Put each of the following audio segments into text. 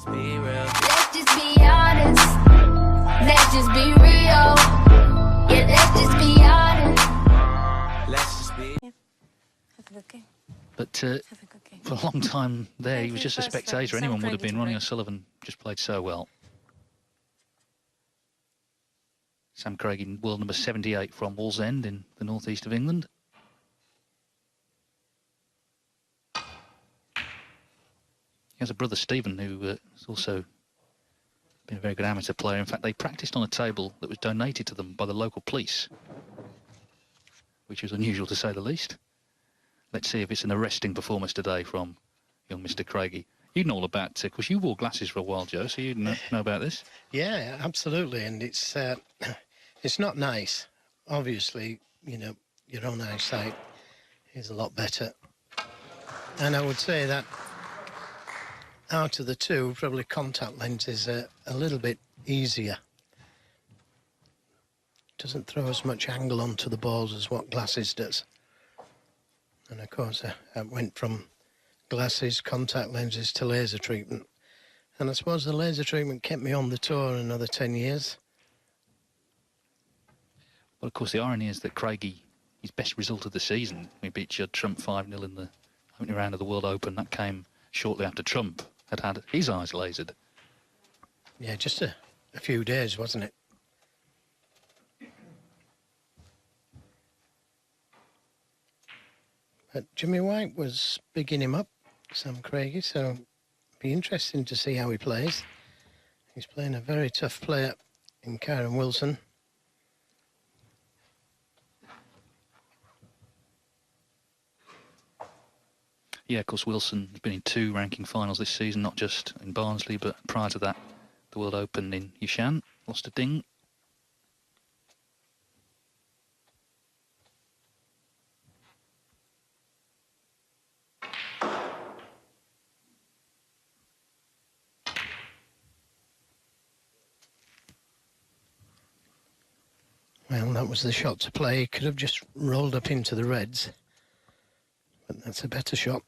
Be real. Let's just be honest. Let's just be real. Yeah, let's just be honest. Let's just be. Yeah. Have a good game. But Have a good game. for a long time there, he was just a First, spectator. Sam Anyone would have Craigie been. to Ronnie break. O'Sullivan just played so well. Sam Craigie, world number 78 from Wallsend in the northeast of England. He has a brother, Stephen, who has also been a very good amateur player. In fact, they practiced on a table that was donated to them by the local police, which is unusual to say the least. Let's see if it's an arresting performance today from young Mr. Craigie. You know all about it, because you wore glasses for a while, Joe, so you know about this. Yeah, absolutely, and it's not nice. Obviously, you know, your own eyesight is a lot better. And I would say that out of the two, probably contact lenses are a little bit easier. Doesn't throw as much angle onto the balls as what glasses does. And of course, I went from glasses, contact lenses to laser treatment. And I suppose the laser treatment kept me on the tour another 10 years. Well, of course, the irony is that Craigie, his best result of the season, we beat Judd Trump 5-0 in the opening round of the World Open. That came shortly after Trump had his eyes lasered. Yeah, just a few days, wasn't it? But Jimmy White was bigging him up, Sam Craigie, so be interesting to see how he plays. He's playing a very tough player in Kyren Wilson. Yeah, of course, Wilson has been in 2 ranking finals this season, not just in Barnsley, but prior to that, the World Open in Yushan. Lost a ding. Well, that was the shot to play. He could have just rolled up into the reds, but that's a better shot.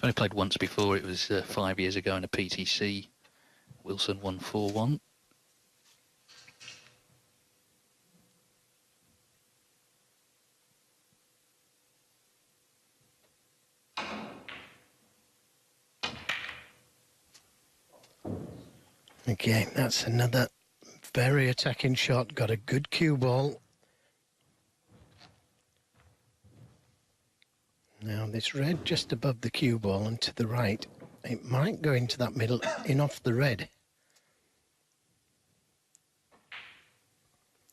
Only played once before. It was 5 years ago in a PTC. Wilson won 4-1. Okay, that's another very attacking shot. Got a good cue ball. Now this red just above the cue ball and to the right. It might go into that middle, in off the red.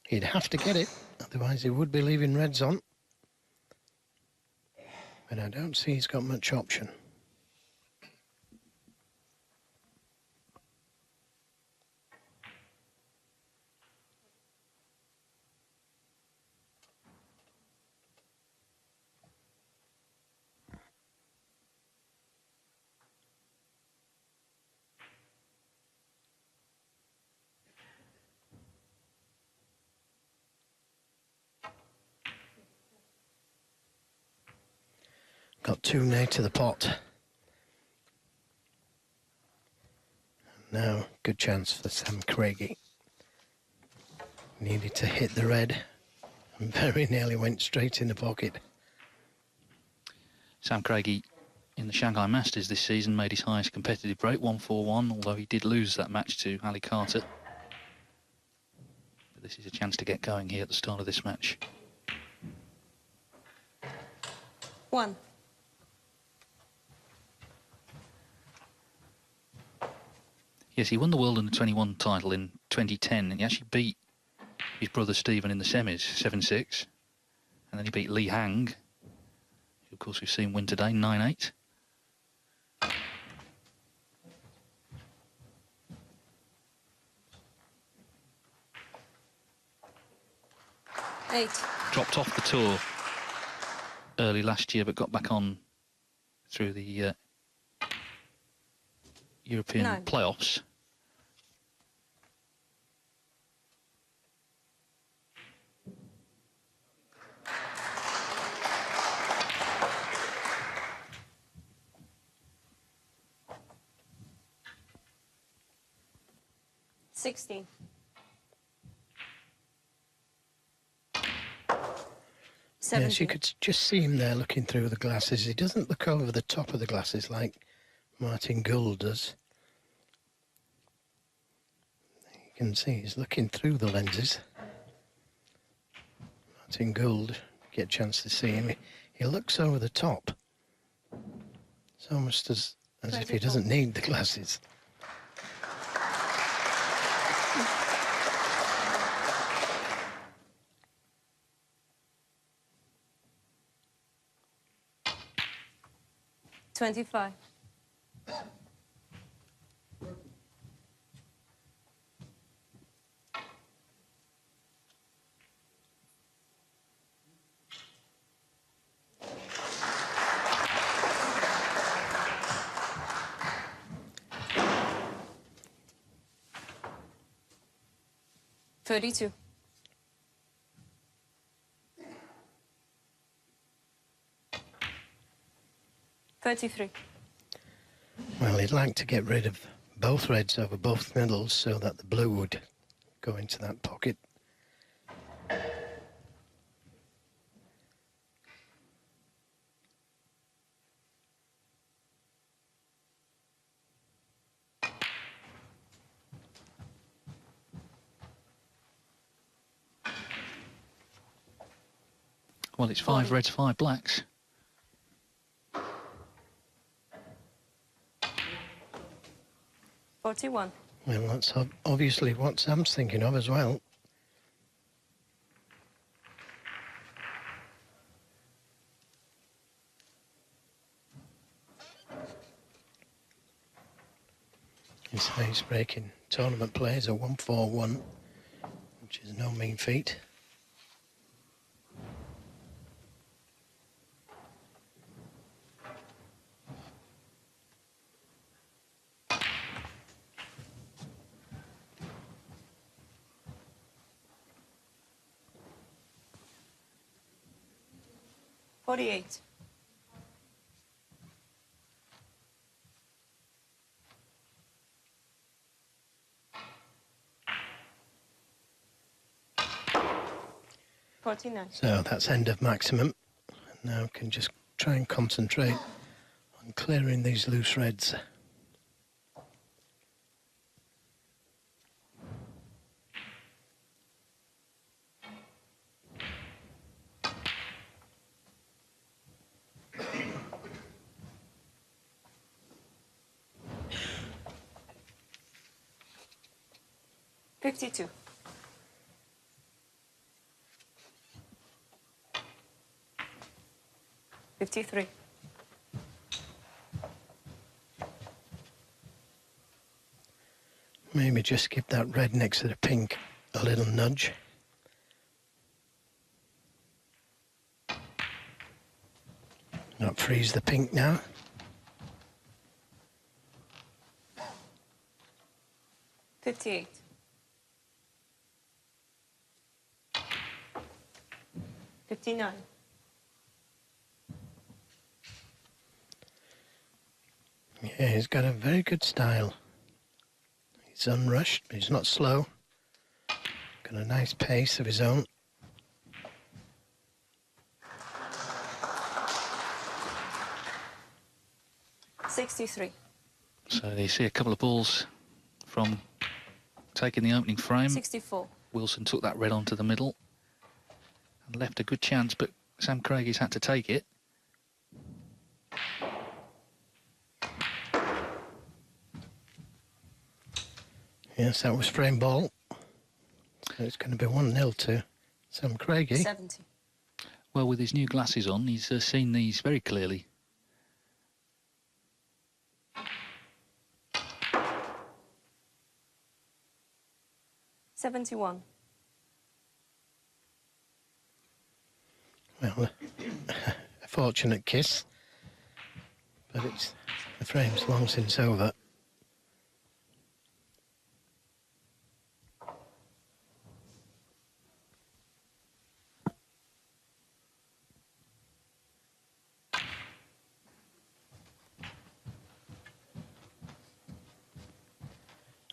He'd have to get it, otherwise he would be leaving reds on. But I don't see he's got much option. Got too near to the pot. Now, good chance for Sam Craigie. Needed to hit the red and very nearly went straight in the pocket. Sam Craigie in the Shanghai Masters this season made his highest competitive break, 1-4-1, although he did lose that match to Ali Carter. But this is a chance to get going here at the start of this match. 1. Yes, he won the World Under-21 title in 2010, and he actually beat his brother Stephen in the semis, 7-6. And then he beat Li Hang, who of course we've seen win today, 9-8. 8. Dropped off the tour early last year, but got back on through the European 9. playoffs. $16. Yes, you could just see him there looking through the glasses. He doesn't look over the top of the glasses like Martin Gould does. You can see he's looking through the lenses. Martin Gould, get a chance to see him. He looks over the top. It's almost as if he doesn't need the glasses. $25. $32. $33. Well, he'd like to get rid of both reds over both middles so that the blue would go into that pocket. Well, it's 5 reds, 5 blacks. $41. Well, that's obviously what Sam's thinking of as well. His ice-breaking tournament play is a 1-4-1, which is no mean feat. $48. $49. So that's end of maximum. And now can just try and concentrate on clearing these loose reds. $52. $53. Maybe just give that red next to the pink a little nudge. Not freeze the pink now. $58. $59. Yeah, he's got a very good style. He's unrushed, but he's not slow. Got a nice pace of his own. $63. So you see a couple of balls from taking the opening frame. $64. Wilson took that red onto the middle and left a good chance, but Sam Craigie's had to take it. Yes, that was frame ball. So it's going to be 1-0 to Sam Craigie. 70. Well, with his new glasses on, he's seen these very clearly. $71. well, a fortunate kiss, but the frame's long since over.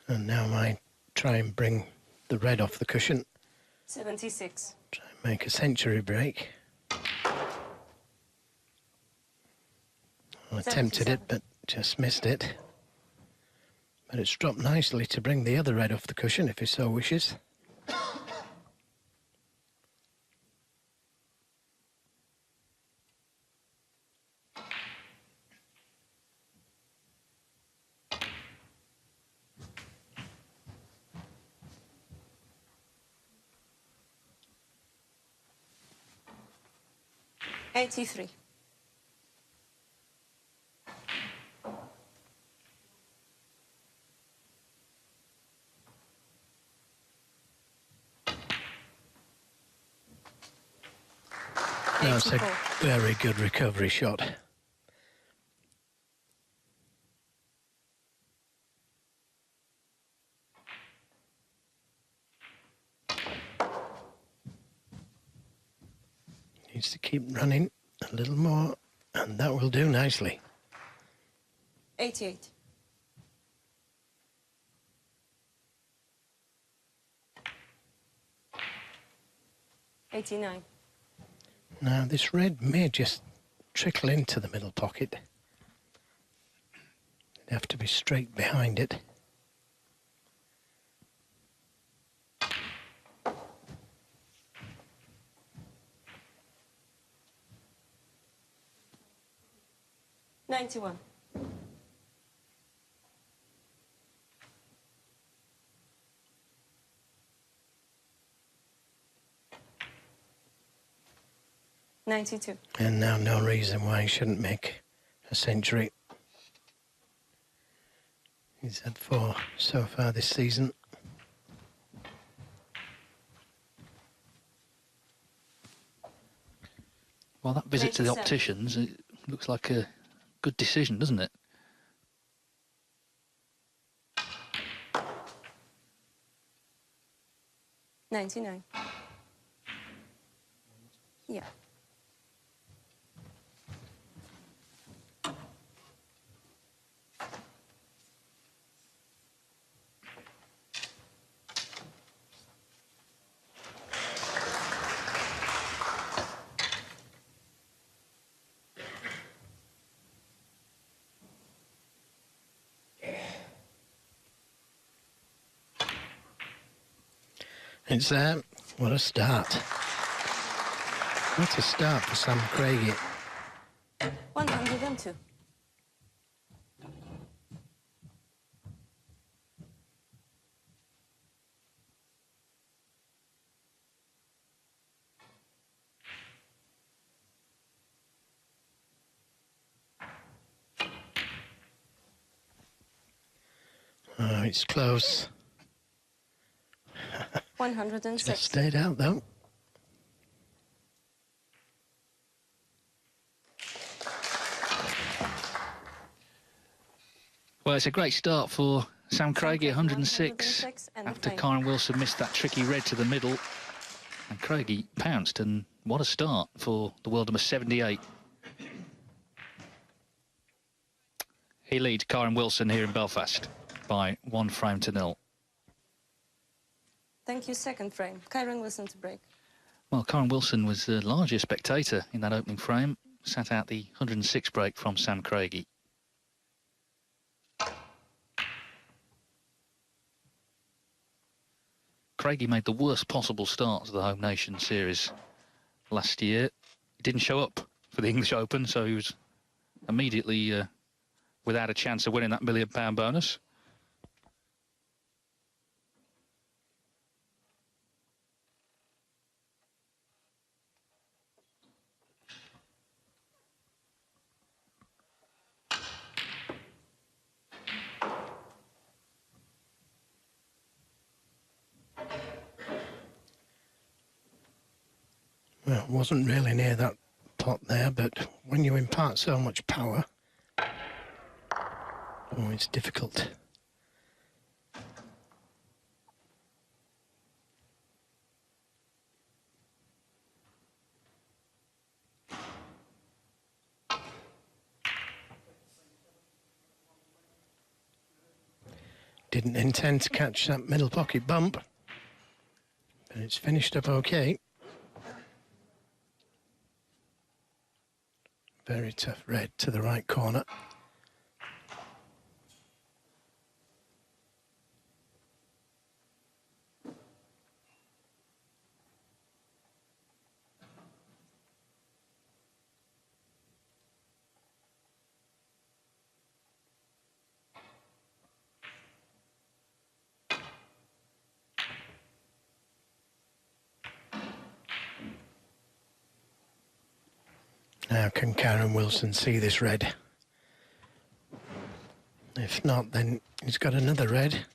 And now I try and bring the red off the cushion. 76. Try and make a century break. I attempted it, but just missed it. But it's dropped nicely to bring the other red off the cushion, if he so wishes. $83. That's a very good recovery shot. Needs to keep running a little more, and that will do nicely. 88. $89. Now this red may just trickle into the middle pocket. It'd have to be straight behind it. $91. $92. And now no reason why he shouldn't make a century. He's had 4 so far this season. Well, that visit to the 87. opticians, it looks like a good decision, doesn't it? $99. Yeah. It's what a start. What a start for Sam Craigie. 102. Oh, it's close. 106. Just stayed out though. Well, it's a great start for Sam Craigie, 106, 106 and the after frame. Kyren Wilson missed that tricky red to the middle. And Craigie pounced, and what a start for the world number 78. He leads Kyren Wilson here in Belfast by 1 frame to 0. Thank you, second frame. Kyren Wilson to break. Well, Kyren Wilson was the largest spectator in that opening frame, sat out the 106 break from Sam Craigie. Craigie made the worst possible start to the Home Nation Series last year. He didn't show up for the English Open, so he was immediately without a chance of winning that £1 million bonus. Well, wasn't really near that pot there, but when you impart so much power, oh, it's difficult. Didn't intend to catch that middle pocket bump, but it's finished up okay. Very tough red to the right corner. Now can Kyren Wilson see this red? If not, then he's got another red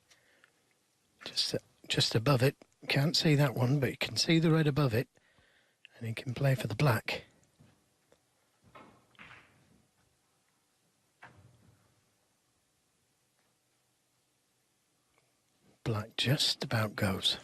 just above it. Can't see that one, but you can see the red above it, and he can play for the black. Black just about goes.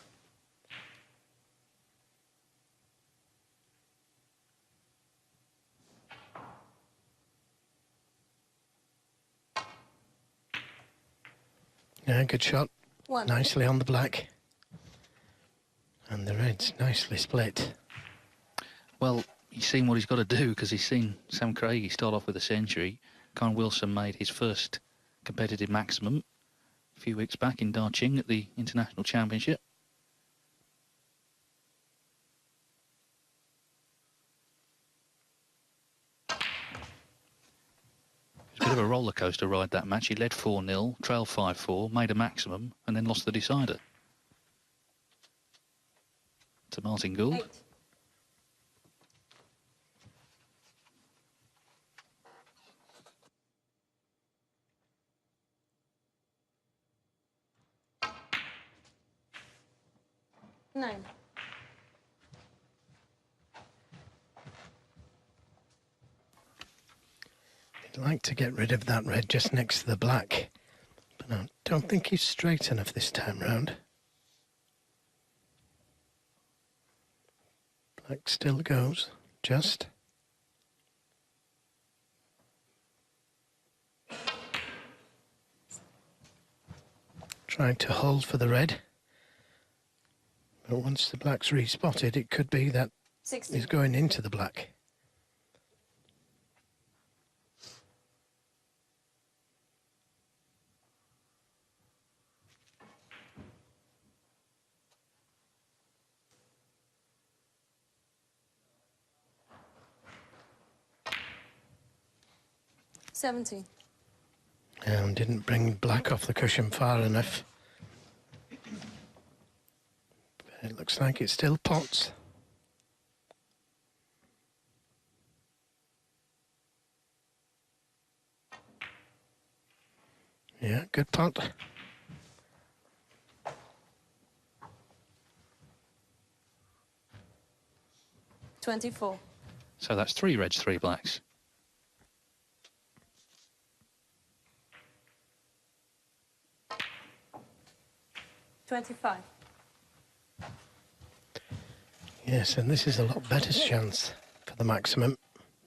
Yeah, good shot. One. Nicely on the black. And the red's nicely split. Well, he's seen what he's got to do, because he's seen Sam Craigie start off with a century. Kyren Wilson made his first competitive maximum a few weeks back in Darching at the International Championship. It was a bit of a roller coaster ride, that match. He led 4-0, trailed 5-4, made a maximum, and then lost the decider to Martin Gould. 8. Nine. He'd like to get rid of that red just next to the black, but I don't think he's straight enough this time round. Black still goes, just. Trying to hold for the red. But once the black's respotted, it could be that 60. he's going into the black. $17. And didn't bring black off the cushion far enough. But it looks like it's still pots. Yeah, good pot. $24. So that's 3 reds, 3 blacks. $25. Yes, and this is a lot better chance for the maximum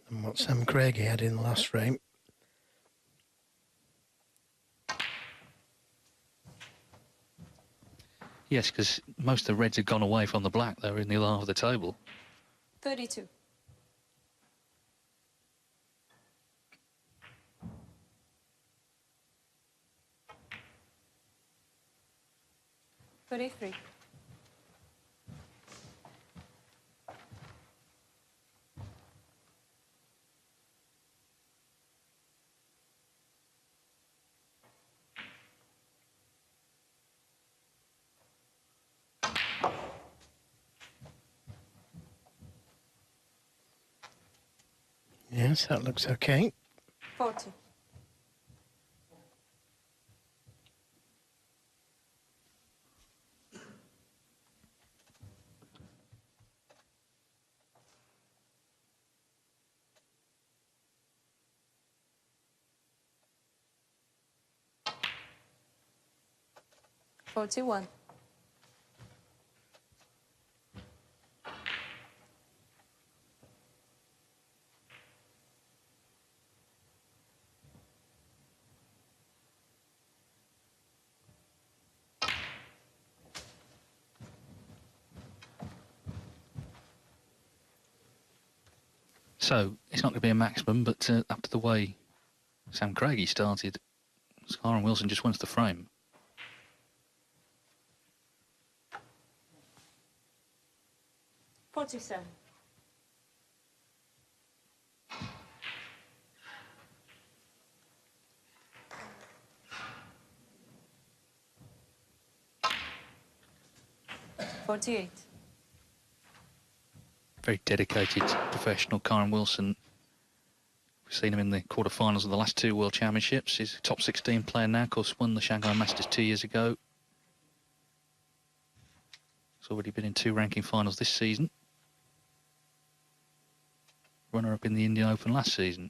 than what Sam Craigie had in the last frame. Yes, because most of the reds had gone away from the black. They were in the other half of the table. 32. $33. Yes, that looks okay. 40. 41. So it's not going to be a maximum, but after the way Sam Craigie started, Kyren Wilson just wants the frame. $47. $48. Very dedicated professional, Kyren Wilson. We've seen him in the quarterfinals of the last two World Championships. He's a top 16 player now, of course, won the Shanghai Masters 2 years ago. He's already been in 2 ranking finals this season. Runner-up in the Indian Open last season.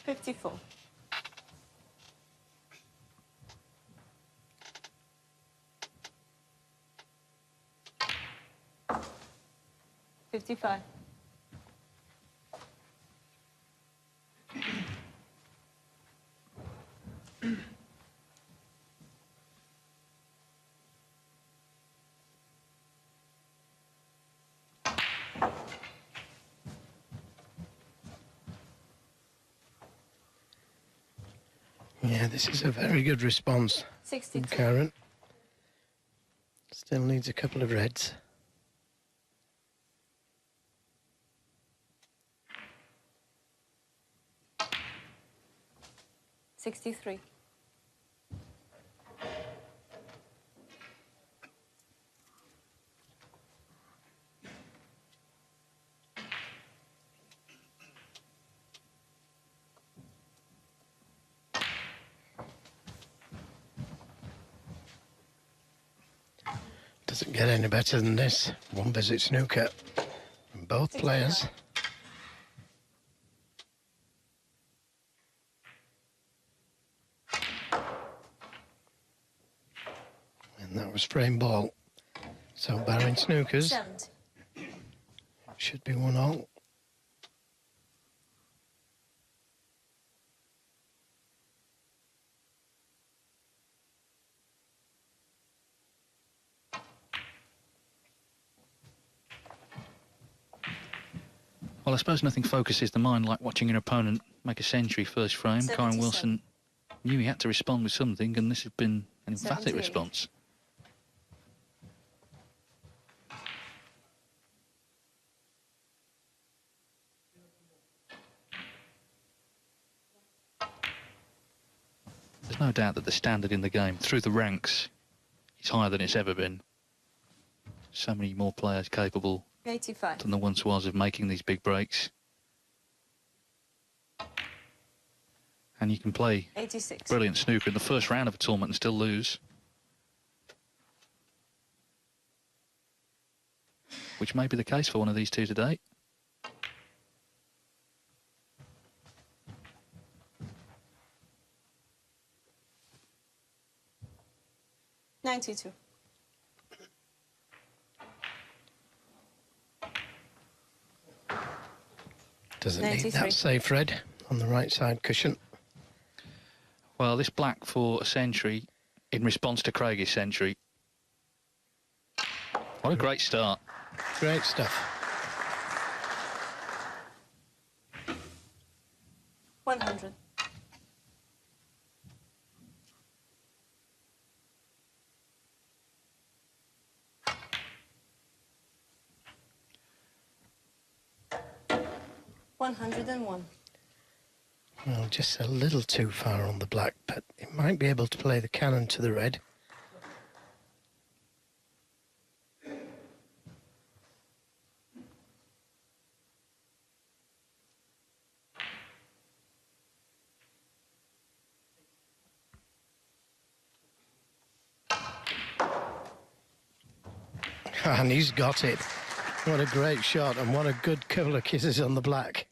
$54. $55. Yeah, this is a very good response 62. from Kyren. Still needs a couple of reds. $63. Doesn't get any better than this. One visit snooker from both players. And that was frame ball. So barring snookers, 70. should be 1-all. Well, I suppose nothing focuses the mind like watching your opponent make a century first frame. 77. Kyren Wilson knew he had to respond with something, and this has been an emphatic 78. response. There's no doubt that the standard in the game through the ranks is higher than it's ever been. So many more players capable 85. than there once was of making these big breaks. And you can play 86. brilliant snooker in the first round of a tournament and still lose. Which may be the case for one of these two today. $92. Doesn't need 93. that safe red on the right side cushion. Well, this black for a century in response to Craigie's century. What a great start. Great stuff. 100. $101. Well, just a little too far on the black, but it might be able to play the cannon to the red. And he's got it. What a great shot, and what a good couple of kisses on the black.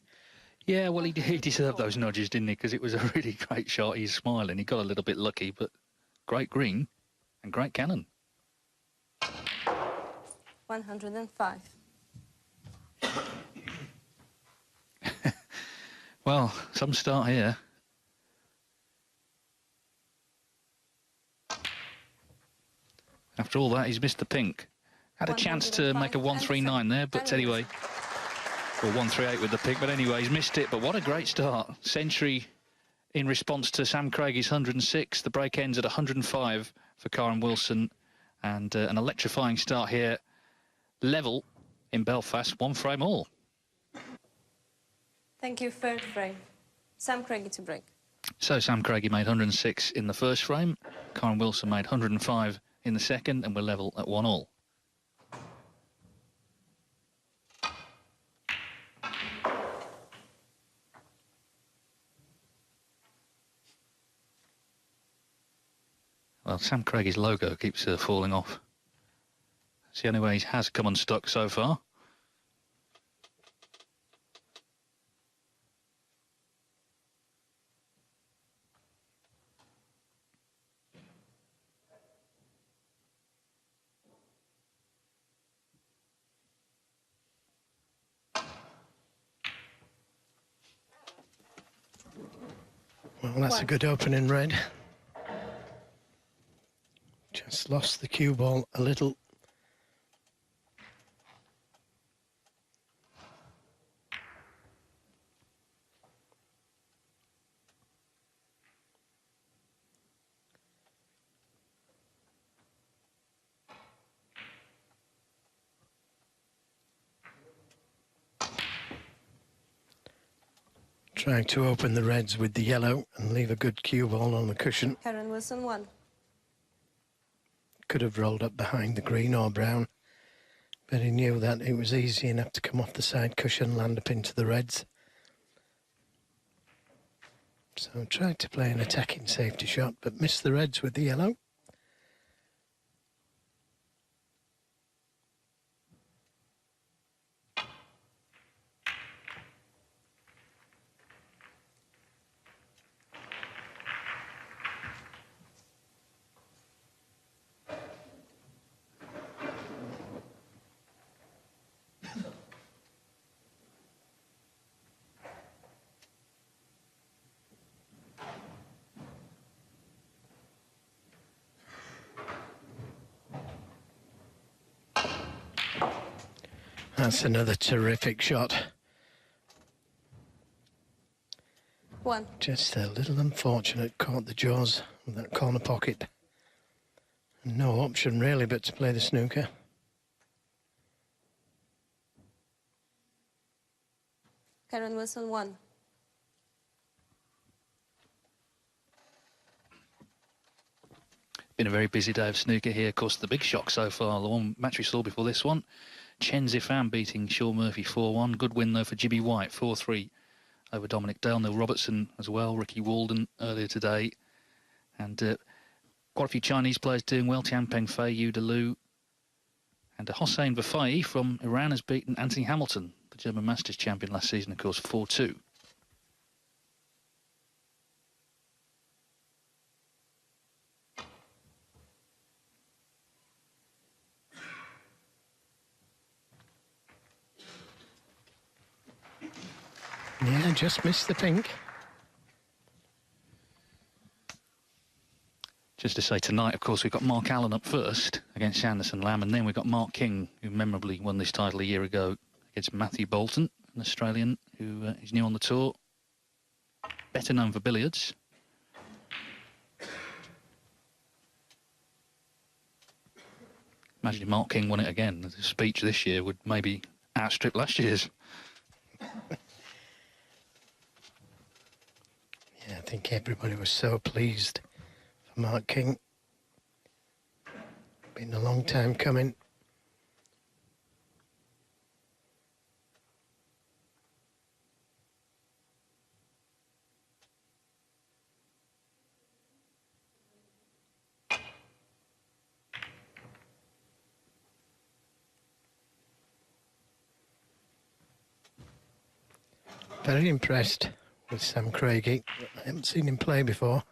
Yeah, well, he deserved those nudges, didn't he? Because it was a really great shot. He's smiling. He got a little bit lucky, but great green and great cannon. 105. Well, some start here. After all that, he's missed the pink. Had a chance to make a 139 there, but anyway, or 138 with the pink, but anyway, he's missed it. But what a great start. Century in response to Sam Craigie's 106. The break ends at 105 for Kyren Wilson, and an electrifying start here. Level in Belfast, 1 frame all. Thank you, third frame. Sam Craigie to break. So Sam Craigie made 106 in the first frame. Kyren Wilson made 105 in the second, and we're level at 1 all. Well, Sam Craigie's logo keeps falling off. It's the only way he has come unstuck so far. Well, that's a good opening red. Just lost the cue ball a little. Trying to open the reds with the yellow and leave a good cue ball on the cushion. Kyren Wilson 1. Could have rolled up behind the green or brown, but he knew that it was easy enough to come off the side cushion, land up into the reds. So tried to play an attacking safety shot, but missed the reds with the yellow. That's another terrific shot. 1. Just a little unfortunate, caught the jaws of that corner pocket. No option really but to play the snooker. Kyren Wilson 1. Been a very busy day of snooker here. Of course, the big shock so far, the one match we saw before this one, Chen Zifan beating Shaw Murphy 4-1. Good win, though, for Jimmy White, 4-3 over Dominic Dale. Neil Robertson as well, Ricky Walden earlier today. And quite a few Chinese players doing well. Tianpeng Fei, Yu Delu. And Hossein Vafai from Iran has beaten Anthony Hamilton, the German Masters champion last season, of course, 4-2. Yeah, just missed the pink. Just to say, tonight, of course, we've got Mark Allen up first against Sanderson Lamb, and then we've got Mark King, who memorably won this title a year ago against Matthew Bolton, an Australian who is new on the tour, better known for billiards. Imagine if Mark King won it again. The speech this year would maybe outstrip last year's. Yeah, I think everybody was so pleased for Mark King. Been a long time coming. very impressed with Sam Craigie. I haven't seen him play before.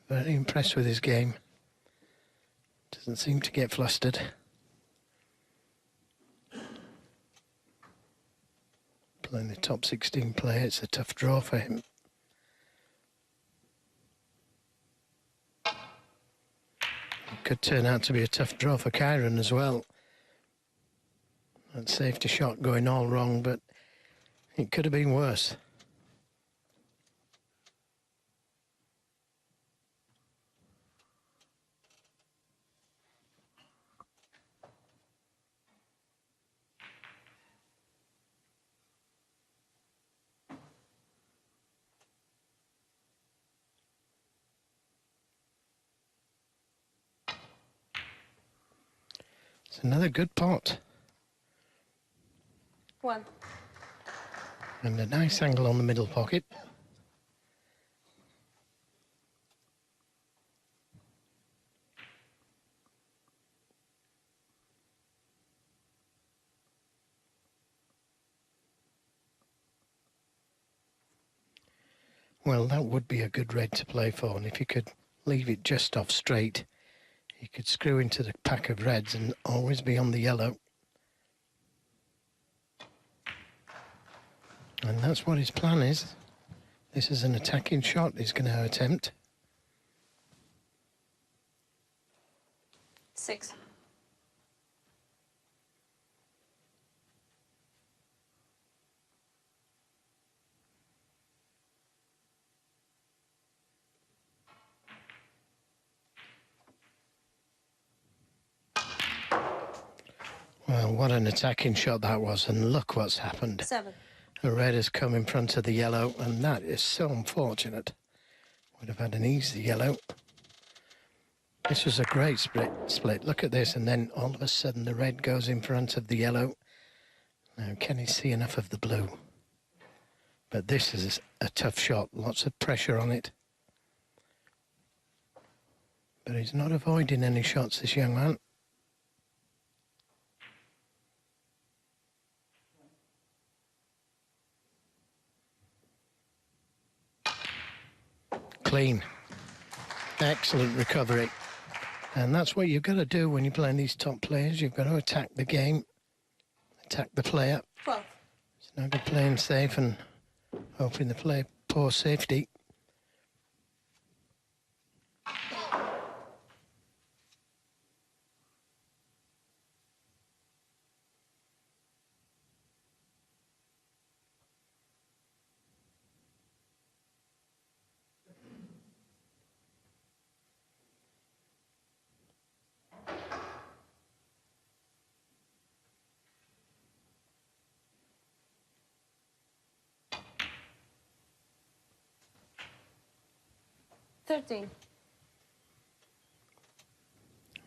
Very impressed with his game. Doesn't seem to get flustered. Playing the top 16 player, it's a tough draw for him. It could turn out to be a tough draw for Kyren as well. That safety shot going all wrong, but it could have been worse. It's another good pot. 1. And a nice angle on the middle pocket. Well, that would be a good red to play for, and if you could leave it just off straight, you could screw into the pack of reds and always be on the yellow. And that's what his plan is. This is an attacking shot he's going to attempt. 6. Well, what an attacking shot that was, and look what's happened. 7. The red has come in front of the yellow, and that is so unfortunate. Would have had an easy yellow. This was a great split. Look at this, and then all of a sudden the red goes in front of the yellow. Now, can he see enough of the blue? But this is a tough shot, lots of pressure on it. But he's not avoiding any shots, this young man. Clean. Excellent recovery. And that's what you've got to do when you're playing these top players. You've got to attack the game, attack the player. 12. It's no good playing safe and hoping the player poor safety.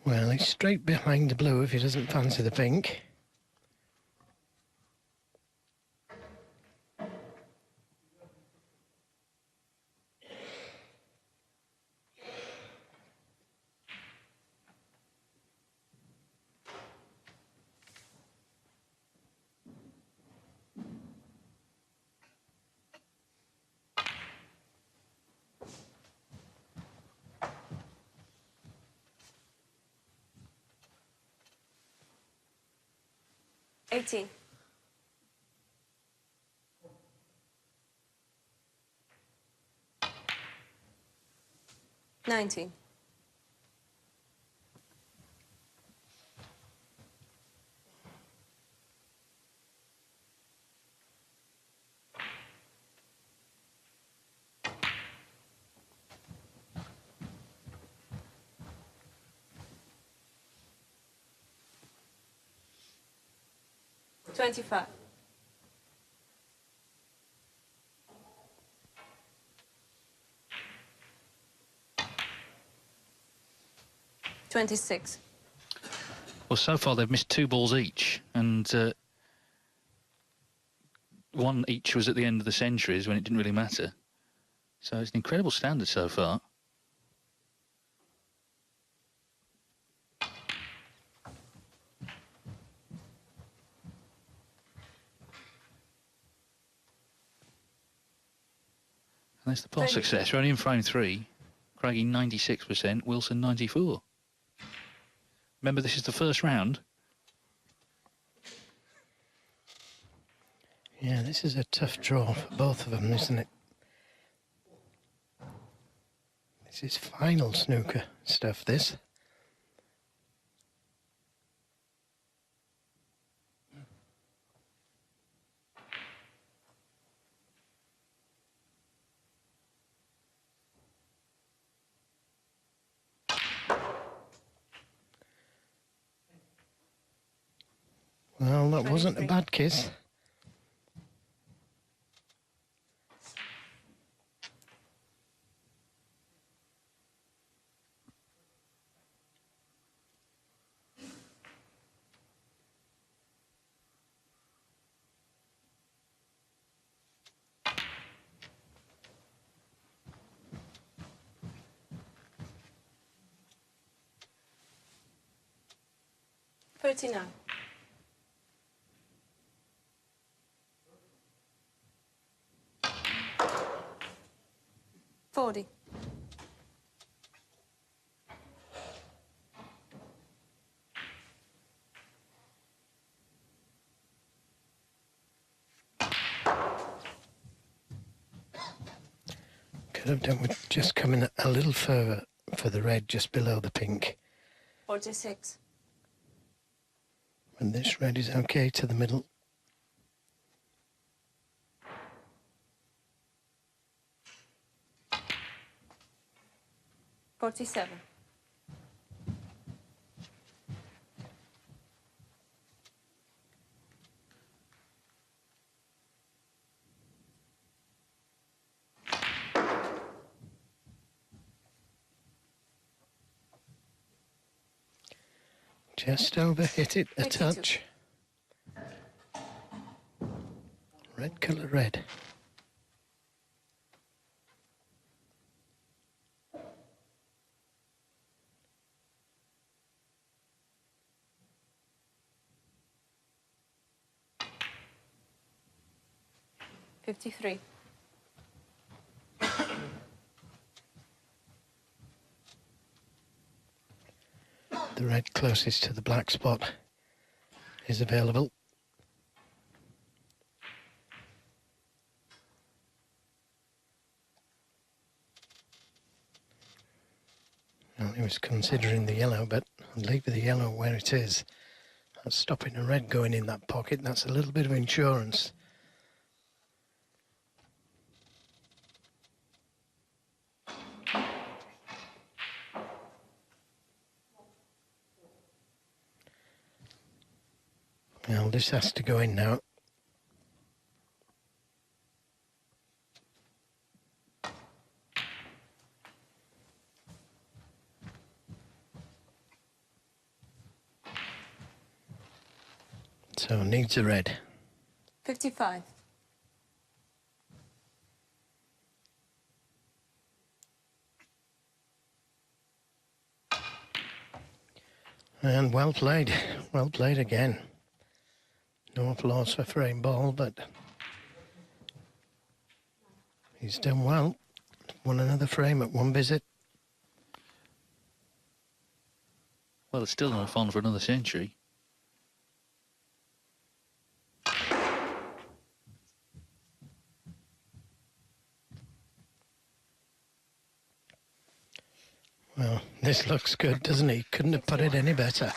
Well, he's straight behind the blue if he doesn't fancy the pink. $18. 19. 25. 26. Well, so far they've missed 2 balls each, and one each was at the end of the centuries when it didn't really matter. So it's an incredible standard so far. And that's the pass success. We're only in frame 3. Craigie 96%, Wilson 94. Remember, this is the first round. Yeah, this is a tough draw for both of them, isn't it? This is final snooker stuff, this. Well, that wasn't a bad kiss. $39. 40. Could have done with just coming a little further for the red just below the pink. 46. And this red is okay to the middle. $47. Just over hit it a 52. touch. Red colour red. $53. The red closest to the black spot is available. Well, he was considering the yellow, but I'll leave the yellow where it is. That's stopping a red going in that pocket. That's a little bit of insurance. Well, this has to go in now. So needs a red. 55. And well played again. No applause for frame ball, but he's done well. Won another frame at one visit. Well, it's still enough on for another century. Well, this looks good, doesn't he? Couldn't have put it any better.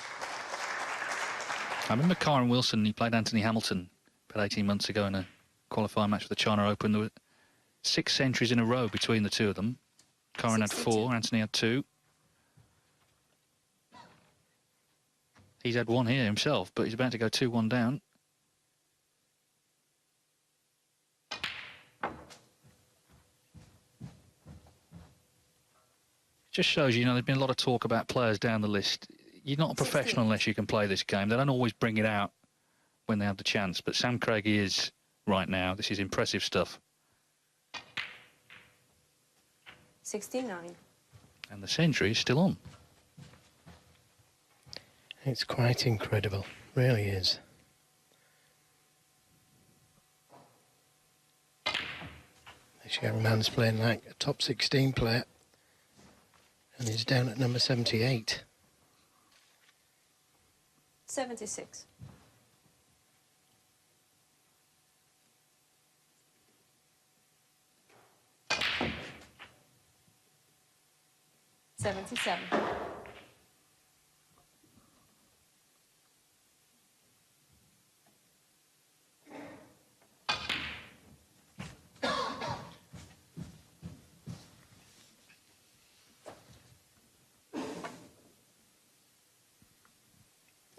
I remember Kyren Wilson, he played Anthony Hamilton about 18 months ago in a qualifying match for the China Open. There were 6 centuries in a row between the two of them. Kyren had 4, Anthony had 2. He's had 1 here himself, but he's about to go 2-1 down. Just shows you know, there's been a lot of talk about players down the list. You're not a professional unless you can play this game. They don't always bring it out when they have the chance, but Sam Craigie is right now. This is impressive stuff. 69. And the century is still on. It's quite incredible, really is. This This young man's playing like a top 16 player, and he's down at number 78. 76. $77.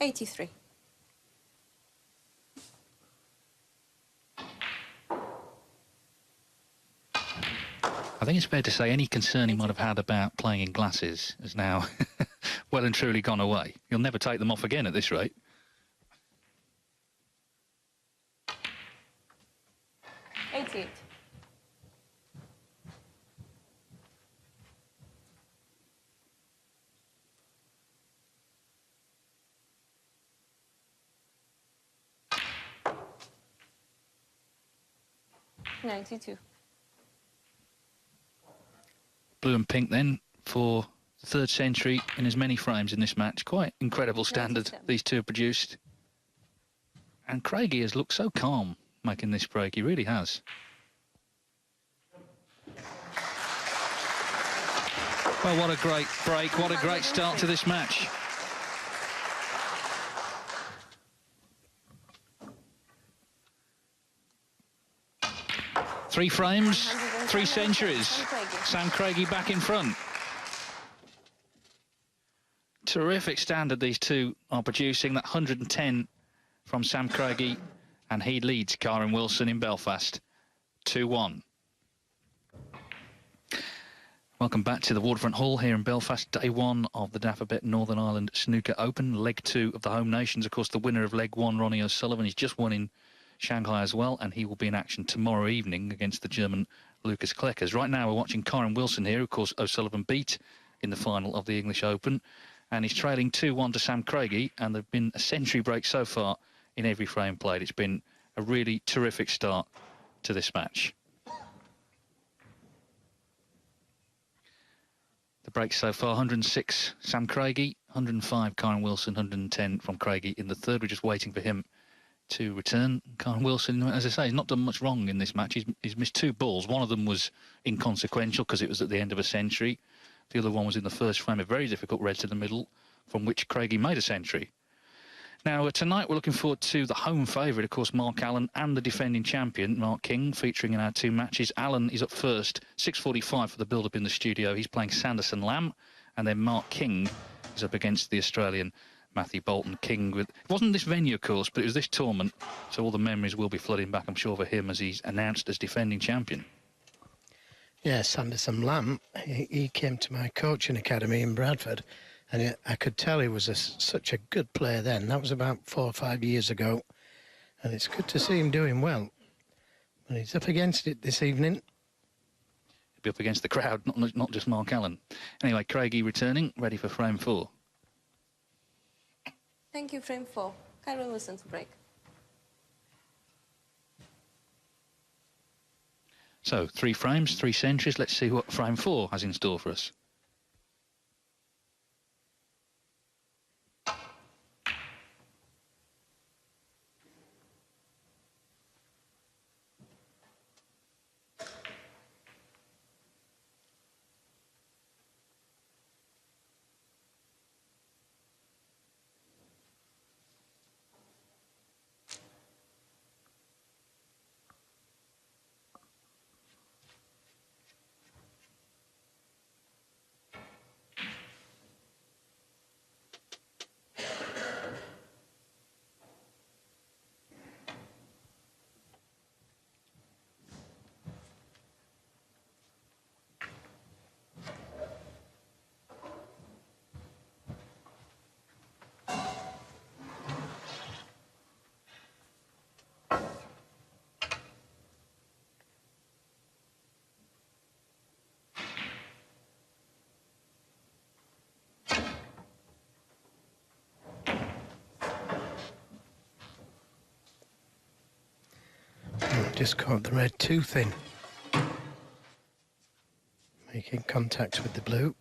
$83. I think it's fair to say any concern he might have had about playing in glasses has now well and truly gone away. You'll never take them off again at this rate. $88. $92. Blue and pink then for the third century in as many frames in this match. Quite incredible standard 97. these two have produced. And Craigie has looked so calm making this break. He really has. Well, what a great break. What a great start to this match. Three frames, 3 centuries. Sam Craigie back in front. Terrific standard these two are producing. That 110 from Sam Craigie, and he leads Kyren Wilson in Belfast 2-1. Welcome back to the Waterfront Hall here in Belfast. Day 1 of the Dafabet Northern Ireland Snooker Open. Leg 2 of the home nations. Of course, the winner of leg 1, Ronnie O'Sullivan, he's just won in Shanghai as well, and he will be in action tomorrow evening against the German Lucas Kleckers. Right now we're watching Kyren Wilson here. Of course, O'Sullivan beat in the final of the English Open, and he's trailing 2-1 to Sam Craigie, and there have been a century break so far in every frame played. It's been a really terrific start to this match. The break so far, 106 Sam Craigie, 105 Kyren Wilson, 110 from Craigie in the third. We're just waiting for him to return. Kyren Wilson, as I say, he's not done much wrong in this match. He's missed 2 balls. One of them was inconsequential because it was at the end of a century. The other one was in the first frame, a very difficult red to the middle, from which Craigie made a century. Now, tonight we're looking forward to the home favourite, of course, Mark Allen, and the defending champion, Mark King, featuring in our 2 matches. Allen is up first, 6:45 for the build-up in the studio. He's playing Sanderson Lamb, and then Mark King is up against the Australian Matthew Bolton. King with, it wasn't this venue, of course, but it was this tournament, so all the memories will be flooding back, I'm sure, for him as he's announced as defending champion. Yes, Sanderson Lamb, he came to my coaching academy in Bradford, and I could tell he was such a good player then. That was about 4 or 5 years ago, and it's good to see him doing well. But he's up against it this evening. He'll be up against the crowd, not just Mark Allen. Anyway, Craigie returning, ready for frame 4. Thank you, frame 4. Kyren Wilson to break. So, 3 frames, 3 centuries. Let's see what frame 4 has in store for us. Just caught the red too thin. making contact with the blue.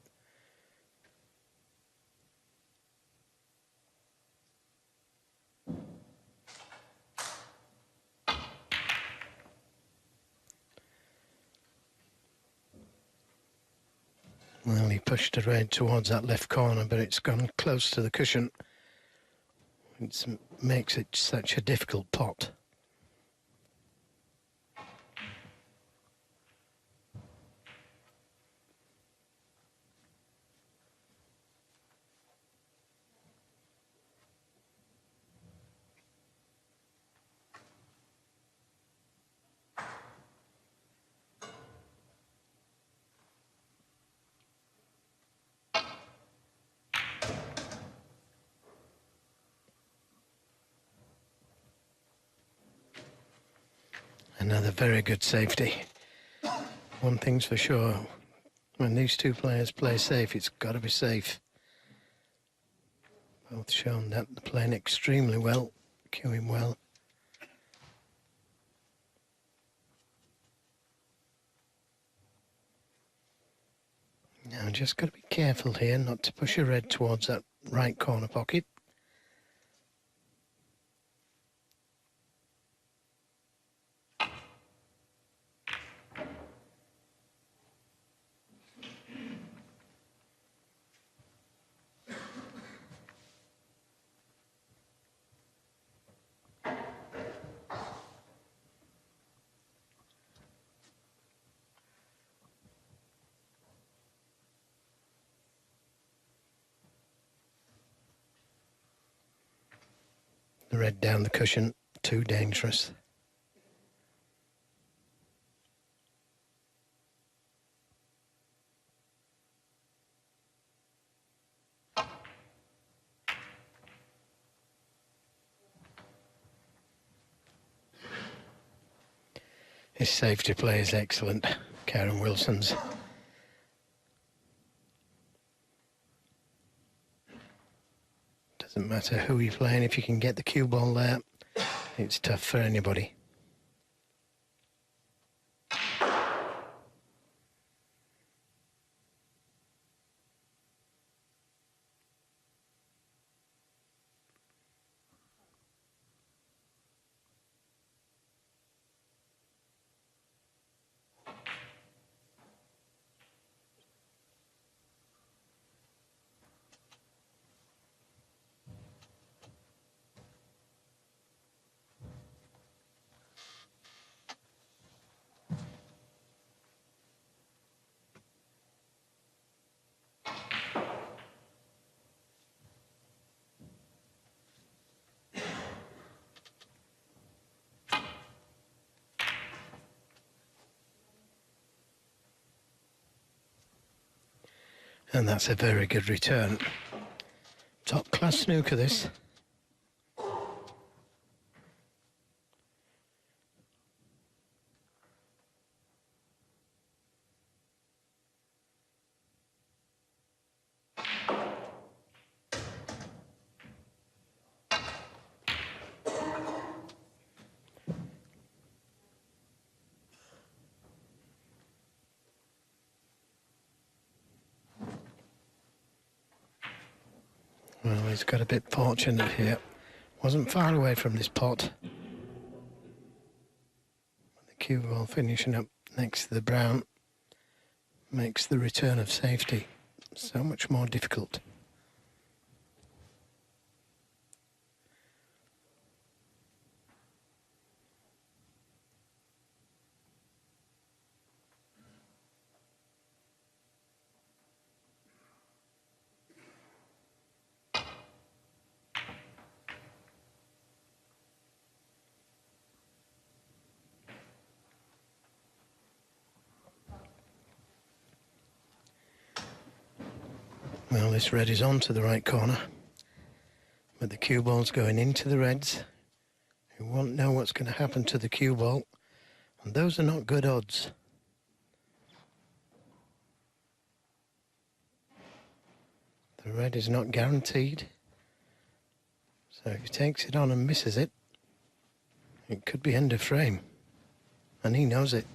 Well, he pushed the red towards that left corner, but it's gone close to the cushion. It makes it such a difficult pot. Another very good safety. One thing's for sure, when these two players play safe, it's got to be safe. Both shown that they're playing extremely well, queuing well. Now, just got to be careful here not to push a red towards that right corner pocket. The red down the cushion, too dangerous. His safety play is excellent, Kyren Wilson's. Doesn't matter who you're playing, if you can get the cue ball there, it's tough for anybody. And that's a very good return. Top class snooker, this. Well, he's got a bit fortunate here. Wasn't far away from this pot. The cue ball finishing up next to the brown makes the return of safety so much more difficult. Well, this red is on to the right corner, but the cue ball's going into the reds, who won't know what's going to happen to the cue ball, and those are not good odds. The red is not guaranteed, so if he takes it on and misses it, it could be end of frame, and he knows it.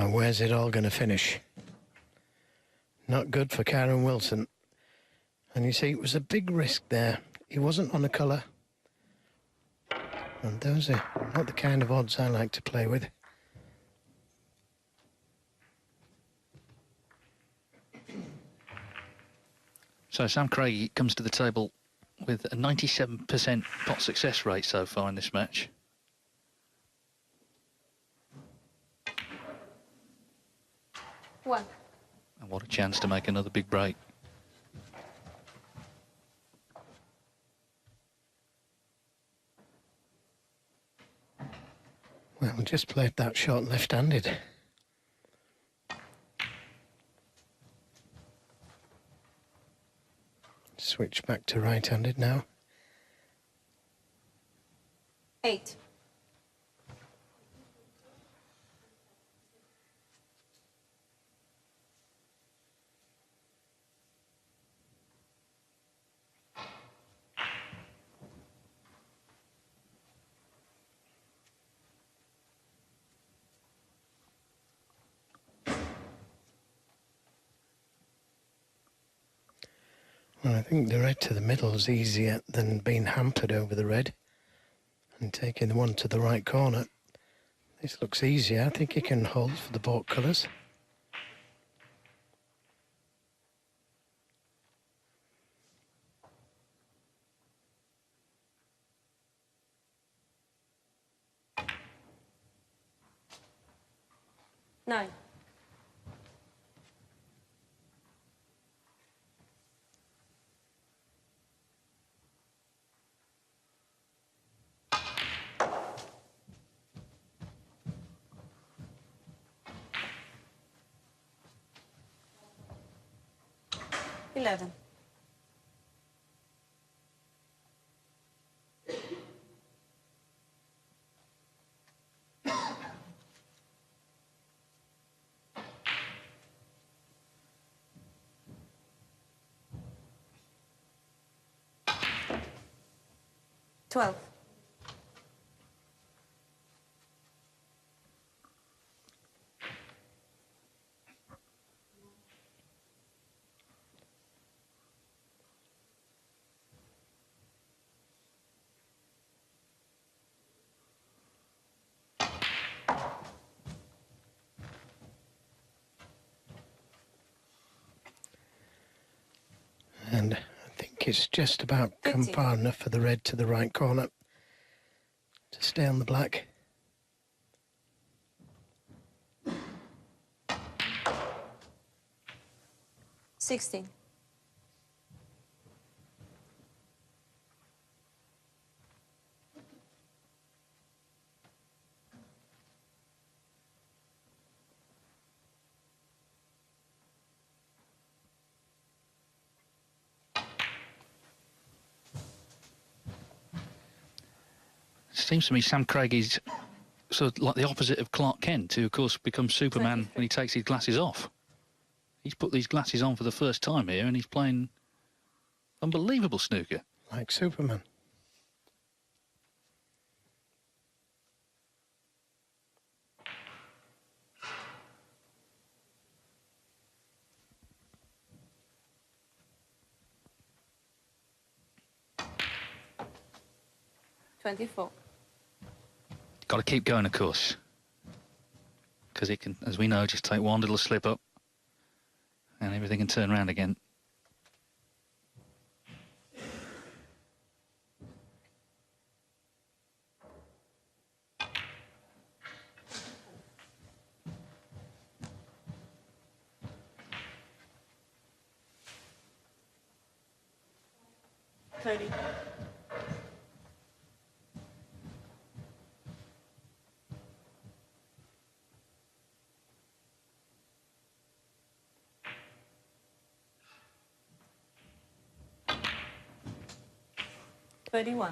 Now, where's it all going to finish? Not good for Kyren Wilson. And you see, it was a big risk there. He wasn't on a colour. And those are not the kind of odds I like to play with. So Sam Craigie comes to the table with a 97% pot success rate so far in this match. One. And what a chance to make another big break. Well, we just played that shot left-handed. Switch back to right-handed now. 8. Well, I think the red to the middle is easier than being hampered over the red and taking the one to the right corner. This looks easier. I think he can hold for the baulk colours. Nine. Eleven. 12. And I think it's just about come 50. far enough for the red to the right corner to stay on the black. Sixteen. Seems to me Sam Craigie's sort of like the opposite of Clark Kent, who of course becomes Superman when he takes his glasses off. He's put these glasses on for the first time here and he's playing unbelievable snooker. Like Superman. $24. Got to keep going, of course, because it can, as we know, just take one little slip up and everything can turn around again. $30. $31.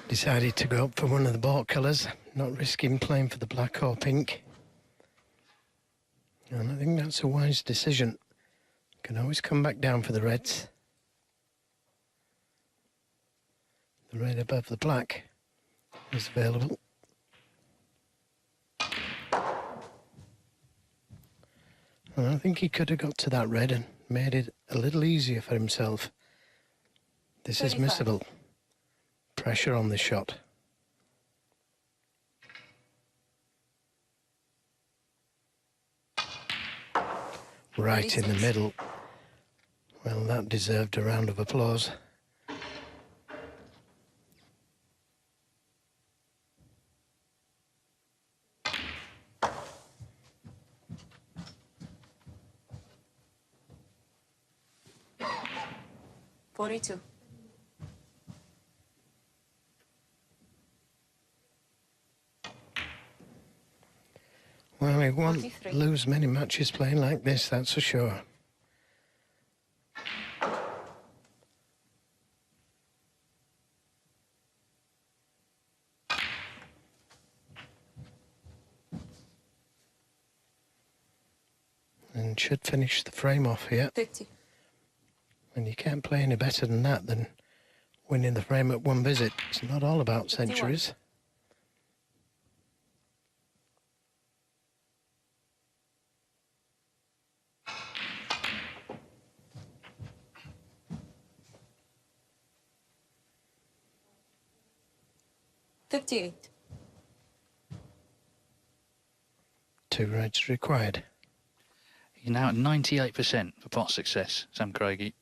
Decided to go up for one of the baulk colours, not risking playing for the black or pink. And I think that's a wise decision. Can always come back down for the reds. The red above the black is available. Well, I think he could have got to that red and made it a little easier for himself. This is 35. missable. Pressure on the shot. Right in the 36. middle. Well, that deserved a round of applause. $42. Well, he won't 43. lose many matches playing like this, that's for sure. And should finish the frame off here. 50. And you can't play any better than that, than winning the frame at one visit. It's not all about 51. centuries. $58. 2 reds required. You're now at 98% for pot success, Sam Craigie.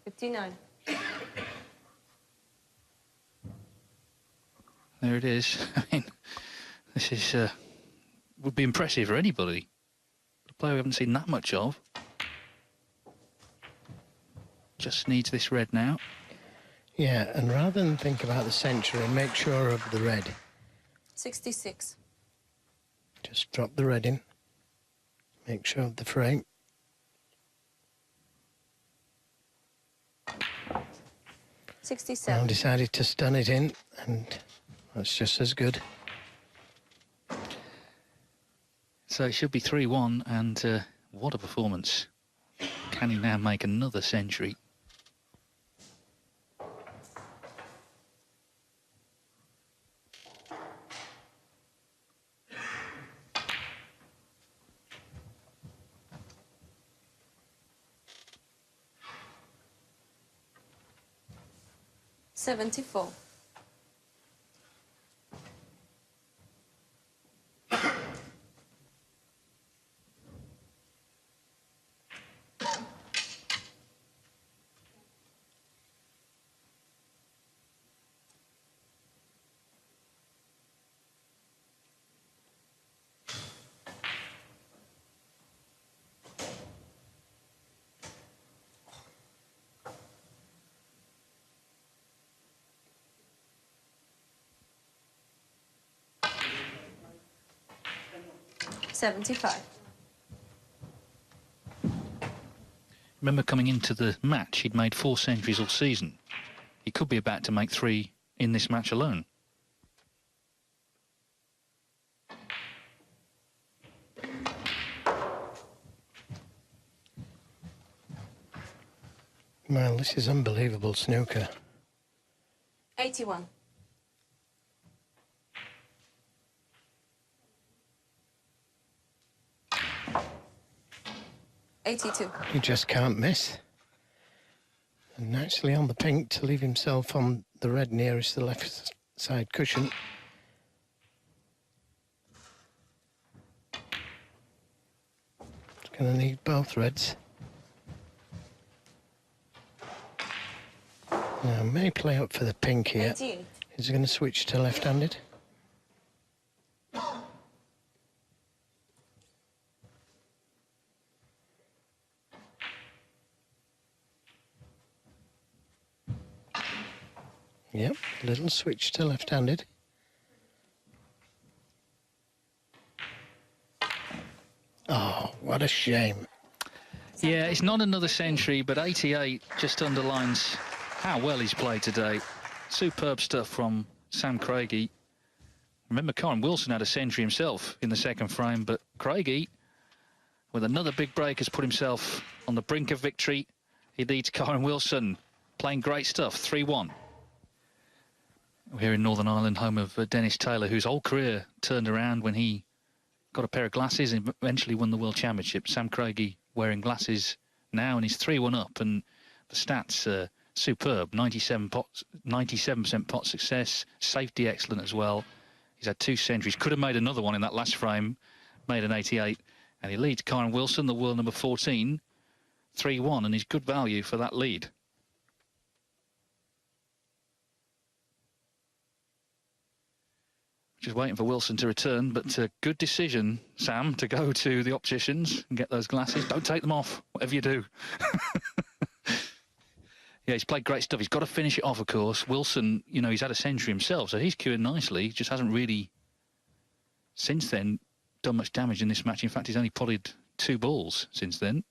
59. There it is. I mean, this is would be impressive for anybody. A player we haven't seen that much of. Just needs this red now. Yeah, and rather than think about the century, make sure of the red. 66. Just drop the red in. Make sure of the frame. Now 67. decided to stun it in, and that's just as good. So it should be 3-1, and what a performance. Can he now make another century? $74. $75. Remember, coming into the match, he'd made 4 centuries all season. He could be about to make 3 in this match alone. Well, this is unbelievable snooker. 81. $82. He just can't miss. And nicely on the pink to leave himself on the red nearest the left side cushion. It's going to need both reds. Now, may play up for the pink here. 88. Is he going to switch to left-handed? Yep, little switch to left-handed. Oh, what a shame. Yeah, it's not another century, but 88 just underlines how well he's played today. Superb stuff from Sam Craigie. Remember, Kyren Wilson had a century himself in the second frame, but Craigie, with another big break, has put himself on the brink of victory. He leads Kyren Wilson, playing great stuff, 3-1. We're here in Northern Ireland, home of Dennis Taylor, whose whole career turned around when he got a pair of glasses and eventually won the World Championship. Sam Craigie wearing glasses now, and he's 3-1 up, and the stats are superb. 97% pot success, safety excellent as well. He's had 2 centuries, could have made another one in that last frame, made an 88, and he leads Kyren Wilson, the world number 14, 3-1, and he's good value for that lead. Just waiting for Wilson to return, but good decision, Sam, to go to the opticians and get those glasses. Don't take them off, whatever you do. Yeah, he's played great stuff. He's got to finish it off, of course. Wilson, you know, he's had a century himself, so he's queuing nicely. He just hasn't really, since then, done much damage in this match. In fact, he's only potted 2 balls since then.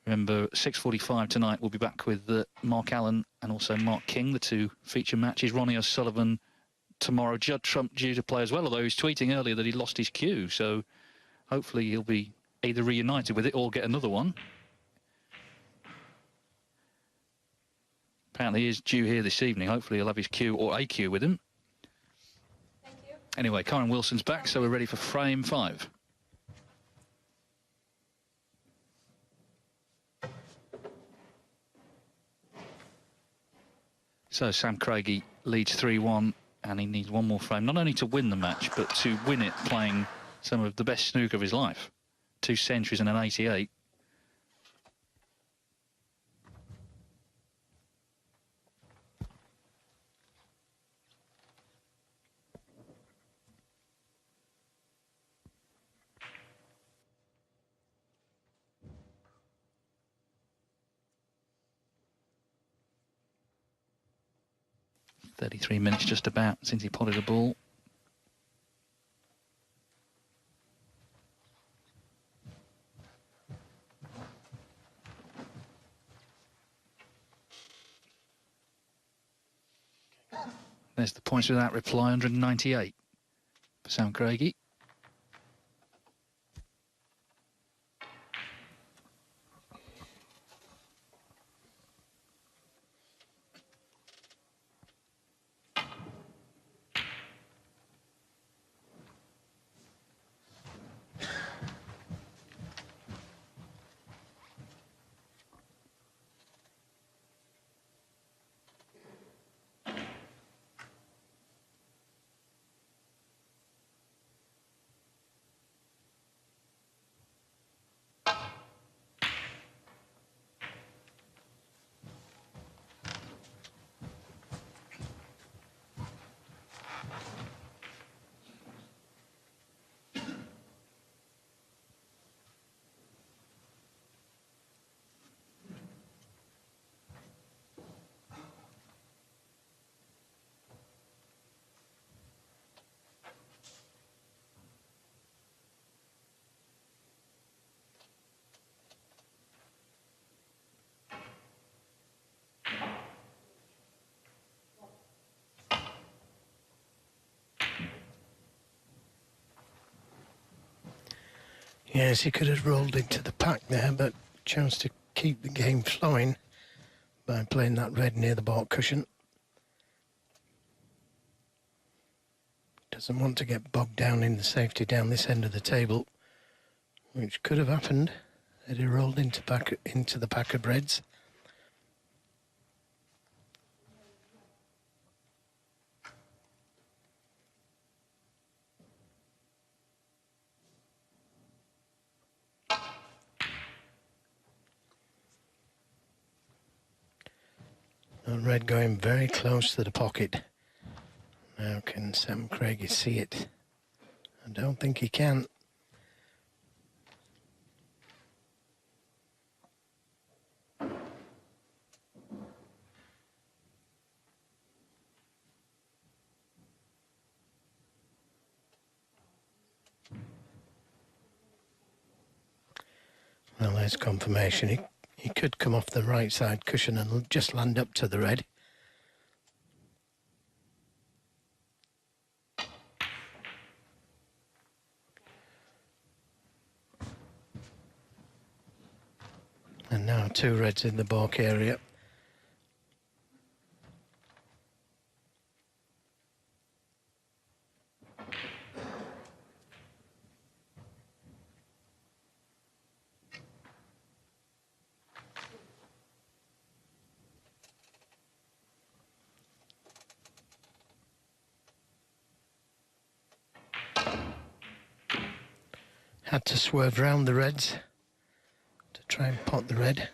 Remember, 6:45 tonight, we'll be back with Mark Allen and also Mark King, the 2 feature matches. Ronnie O'Sullivan tomorrow. Judd Trump due to play as well, although he was tweeting earlier that he lost his cue. So hopefully he'll be either reunited with it or get another one. Apparently he is due here this evening. Hopefully he'll have his cue or a cue with him. Thank you. Anyway, Kyren Wilson's back, so we're ready for frame 5. So Sam Craigie leads 3-1, and he needs one more frame, not only to win the match, but to win it playing some of the best snooker of his life. 2 centuries and an 88. "33 minutes just about since he potted a ball." There's the points without reply, 198 for Sam Craigie. Yes, he could have rolled into the pack there, but chose to keep the game flowing by playing that red near the baulk cushion. Doesn't want to get bogged down in the safety down this end of the table, which could have happened had he rolled into the pack of reds. Red going very close to the pocket. Now can Sam Craigie see it? I don't think he can. Well, there's confirmation. He could come off the right side cushion and just land up to the red. And now 2 reds in the baulk area. had to swerve round the reds to try and pot the red.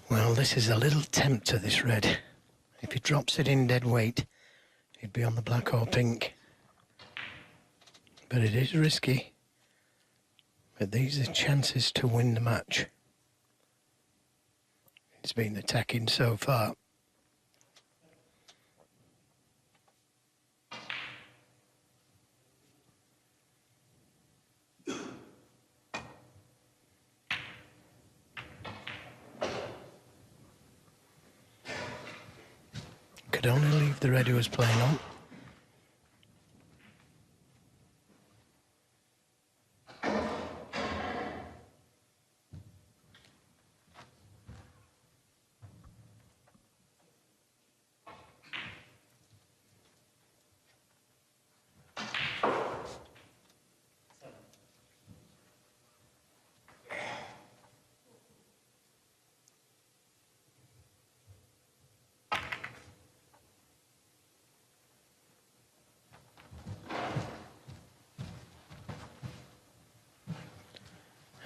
Well, this is a little tempter, this red. If he drops it in dead weight, he'd be on the black or pink. But it is risky. But these are chances to win the match. It's been attacking so far. Could only leave the red who was playing on.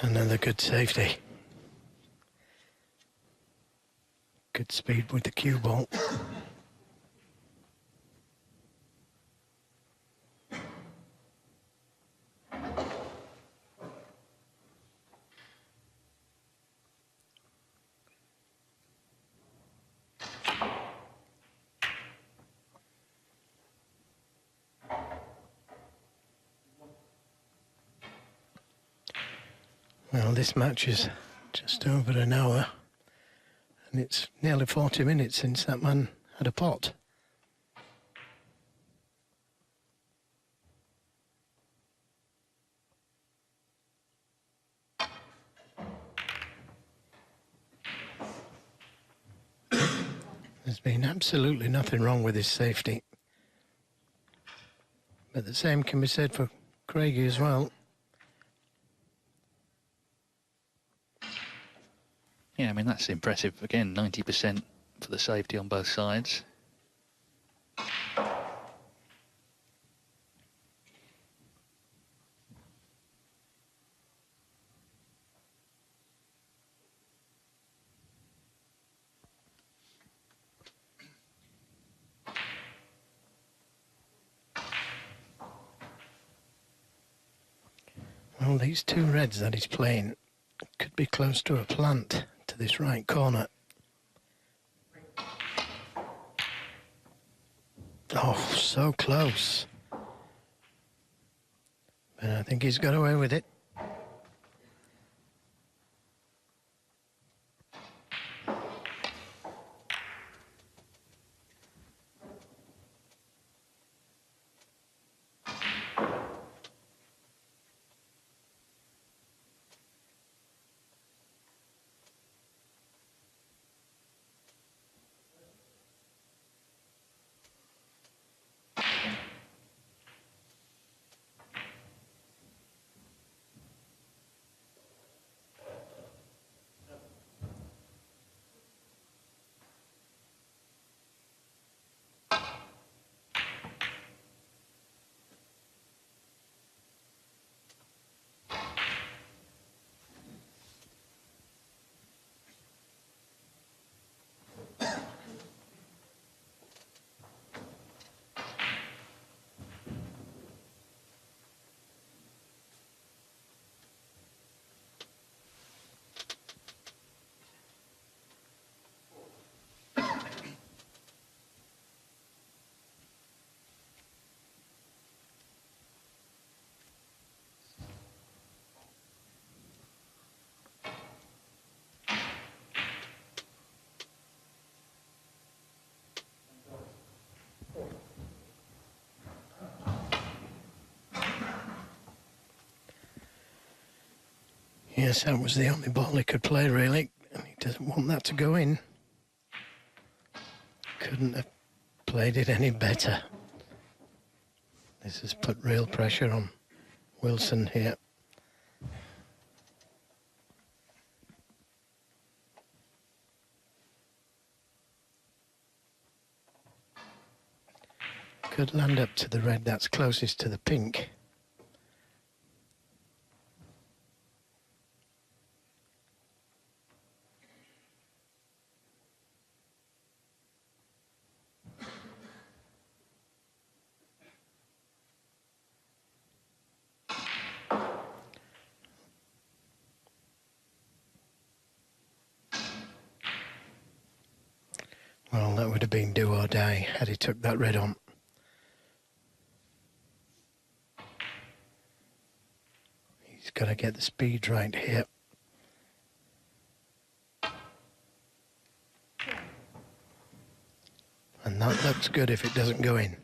Another good safety. Good speed with the cue ball. Well, this match is just over an hour, and it's nearly 40 minutes since that man had a pot. There's been absolutely nothing wrong with his safety. But the same can be said for Craigie as well. Yeah, I mean, that's impressive. Again, 90% for the safety on both sides. Well, these two reds that he's playing could be close to a plant to this right corner. Oh, so close. But I think he's got away with it. Yes, that was the only ball he could play, really, and he doesn't want that to go in. Couldn't have played it any better. This has put real pressure on Wilson here. Could land up to the red that's closest to the pink. Well, that would have been do or die had he took that red on. He's got to get the speed right here. And that looks good if it doesn't go in.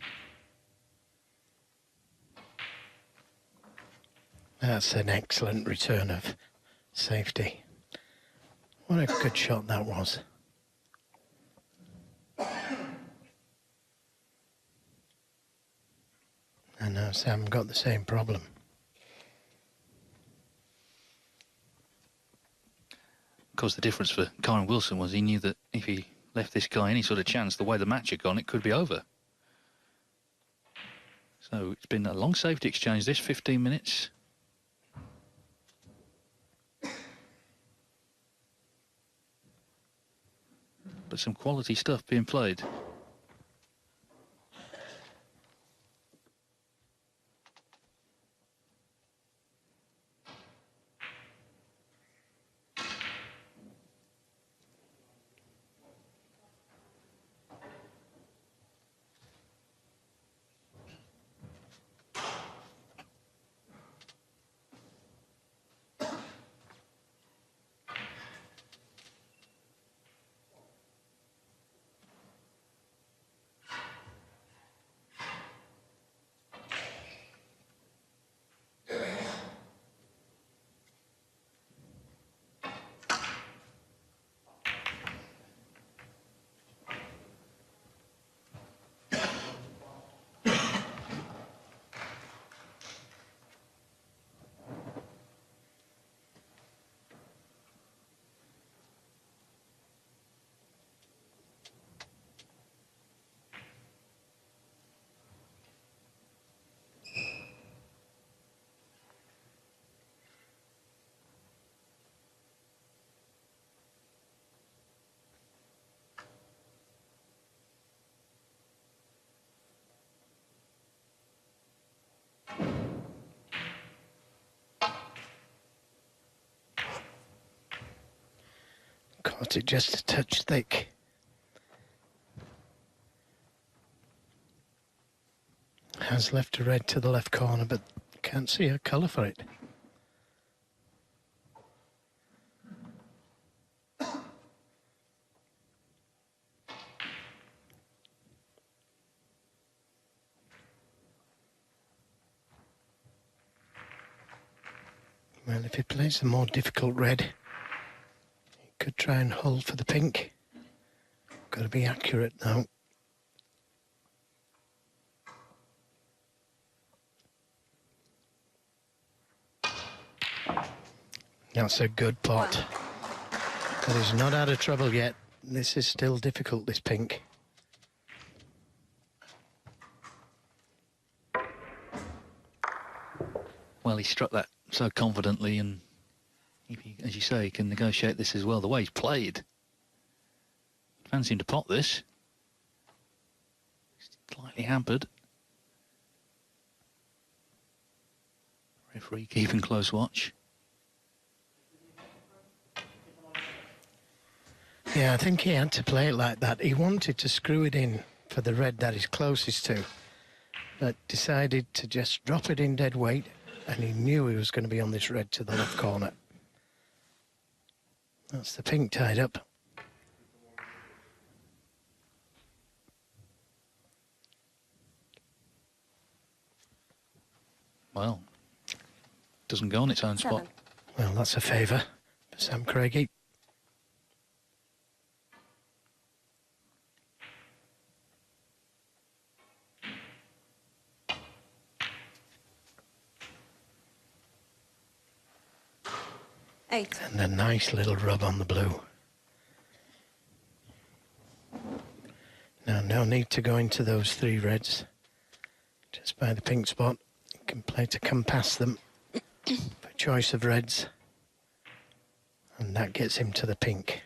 That's an excellent return of safety. What a good shot that was. And now Sam got the same problem. Of course, the difference for Kyren Wilson was he knew that if he left this guy any sort of chance, the way the match had gone, it could be over. So it's been a long safety exchange, this 15 minutes. But some quality stuff being played. Caught it just a touch thick. Has left a red to the left corner, but can't see a colour for it. Well, if he plays the more difficult red, he could try and hold for the pink. Got to be accurate though. That's a good pot. But he's not out of trouble yet. This is still difficult, this pink. Well, he struck that so confidently, and if he, as you say, can negotiate this as well. The way he's played, fancy him to pot this. Slightly hampered. Referee keeping close watch. Yeah, I think he had to play it like that. He wanted to screw it in for the red that he's closest to, but decided to just drop it in dead weight, and he knew he was going to be on this red to the left corner. That's the pink tied up. Well, doesn't go on its own spot. Well, that's a favour for Sam Craigie. Eight. And a nice little rub on the blue. Now, no need to go into those 3 reds. Just by the pink spot, you can play to come past them for choice of reds. And that gets him to the pink.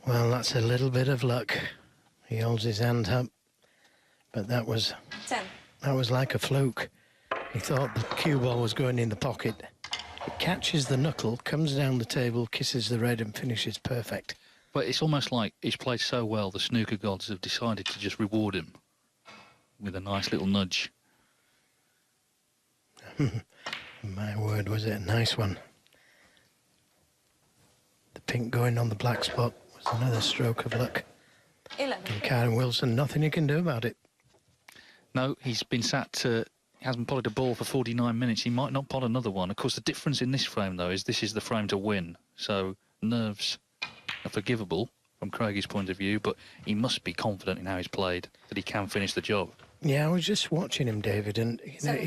Well, that's a little bit of luck. He holds his hand up, but that was 10. like a fluke. He thought the cue ball was going in the pocket. It catches the knuckle, comes down the table, kisses the red and finishes perfect. But it's almost like he's played so well, the snooker gods have decided to just reward him with a nice little nudge. My word, was it a nice one. The pink going on the black spot was another stroke of luck. 11. And Kyren Wilson, nothing he can do about it. No, he's been sat, he hasn't potted a ball for 49 minutes. He might not pot another one. Of course, the difference in this frame, though, is this is the frame to win. So nerves are forgivable from Craigie's point of view, but he must be confident in how he's played, that he can finish the job. Yeah, I was just watching him, David, and you know,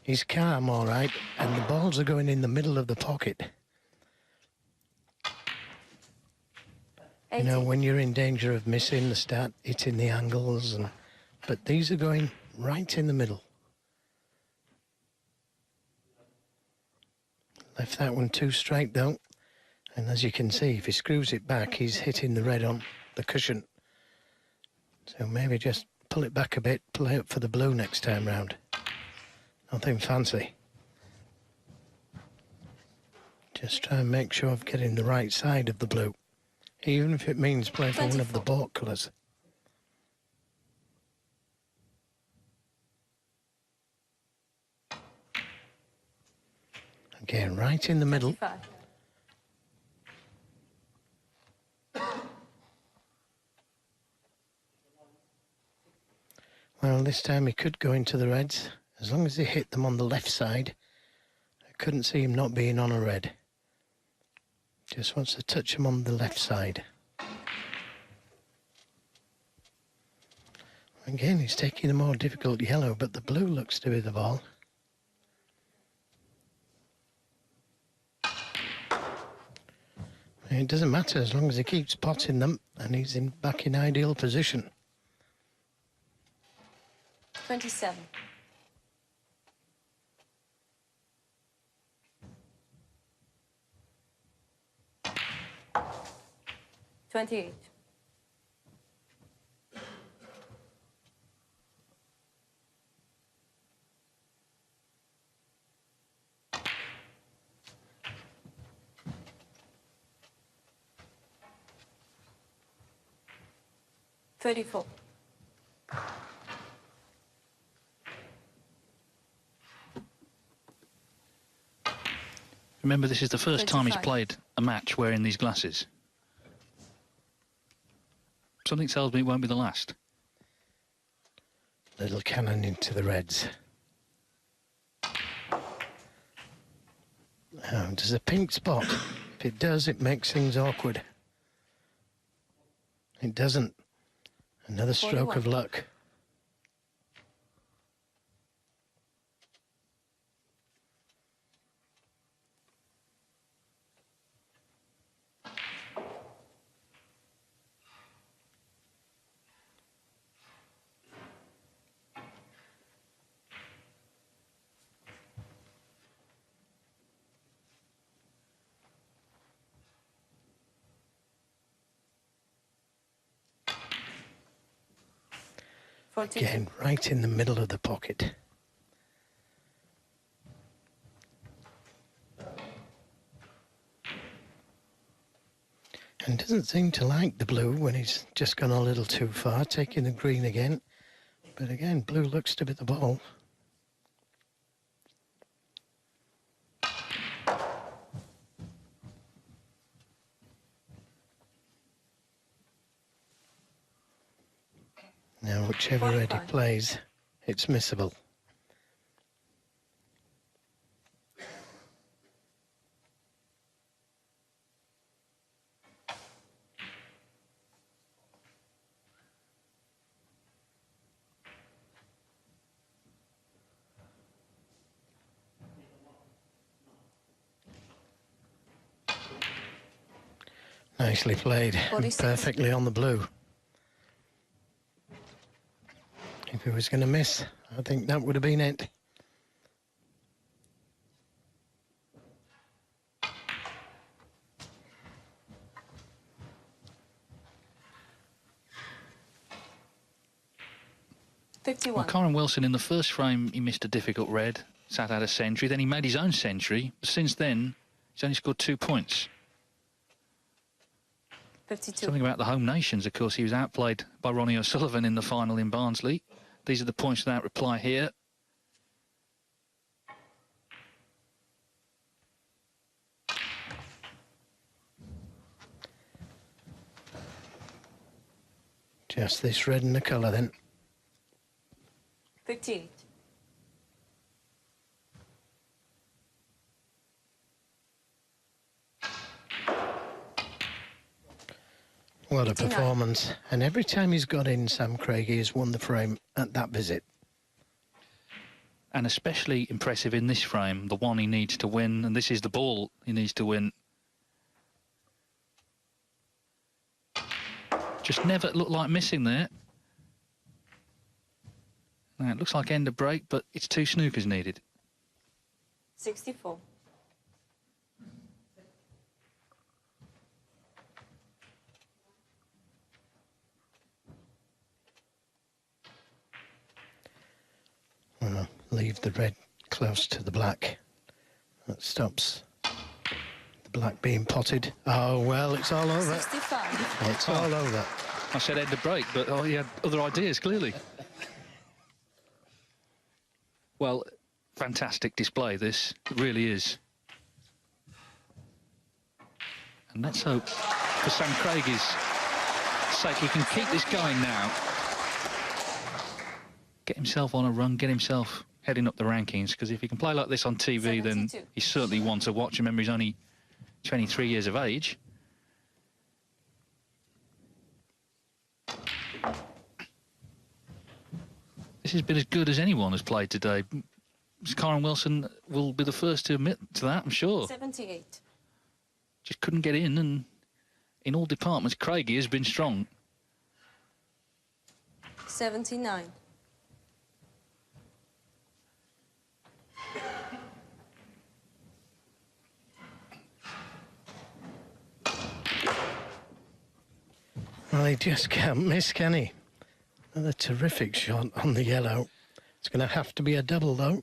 he's calm, all right, and the balls are going in the middle of the pocket. You know, when you're in danger of missing the start, hitting the angles, but these are going right in the middle. Left that one too straight, though. And as you can see, if he screws it back, he's hitting the red on the cushion. So maybe just pull it back a bit, play it for the blue next time round. Nothing fancy. Just try and make sure of getting the right side of the blue, even if it means playing for one of the baulk colours. Again, right in the middle. 25. Well, this time he could go into the reds, as long as he hit them on the left side. I couldn't see him not being on a red. Just wants to touch him on the left side. Again, he's taking a more difficult yellow, but the blue looks to be the ball. It doesn't matter as long as he keeps potting them and he's back in ideal position. 27. $28. $34. Remember, this is the first time he's 25. played a match wearing these glasses. Something tells me it won't be the last. Little cannon into the reds. Does a pink spot? If it does, it makes things awkward. It doesn't. Another stroke 41. of luck. Again, right in the middle of the pocket. And doesn't seem to like the blue when he's just gone a little too far, taking the green again. But again, blue looks to be the ball. Now, whichever red he plays, it's missable. Nicely played, and 46. perfectly on the blue. If he was going to miss, I think that would have been it. Well, Kyren Wilson, in the first frame, he missed a difficult red, sat out a century, then he made his own century. Since then, he's only scored 2 points. 52. Something about the home nations, of course. He was outplayed by Ronnie O'Sullivan in the final in Barnsley. These are the points without reply here. Just this red and the colour then. 58. What a performance. And every time he's got in, Sam Craigie has won the frame at that visit. And especially impressive in this frame, the one he needs to win, and this is the ball he needs to win. Just never looked like missing there. Now, it looks like end of break, but it's 2 snookers needed. 64. Well, leave the red close to the black. That stops the black being potted. Oh, well, it's all over. 65. It's all over. I said end of break, but he had other ideas, clearly. Well, fantastic display, this. It really is. And let's hope, for Sam Craigie's sake, he can keep this going now. Get himself on a run, get himself heading up the rankings, because if he can play like this on TV, 72. then he's certainly one to watch. Remember, he's only 23 years of age. This has been as good as anyone has played today. Kyren Wilson will be the first to admit to that, I'm sure. 78. Just couldn't get in, and in all departments, Craigie has been strong. 79. Well, he just can't miss, can he? Another terrific shot on the yellow. It's going to have to be a double, though.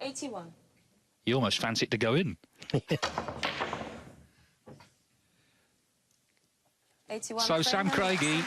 81. You almost fancy it to go in. 81. So Sam Craigie,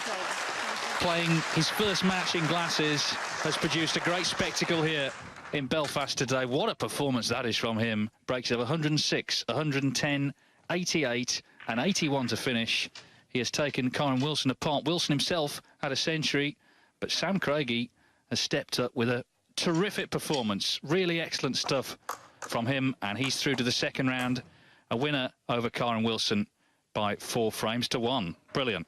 playing his first match in glasses, has produced a great spectacle here in Belfast today. What a performance that is from him. Breaks of 106, 110, 88 and 81 to finish. He has taken Kyren Wilson apart. Wilson himself had a century, but Sam Craigie has stepped up with a terrific performance. Really excellent stuff from him, and he's through to the second round, a winner over Kyren Wilson by 4 frames to 1. Brilliant.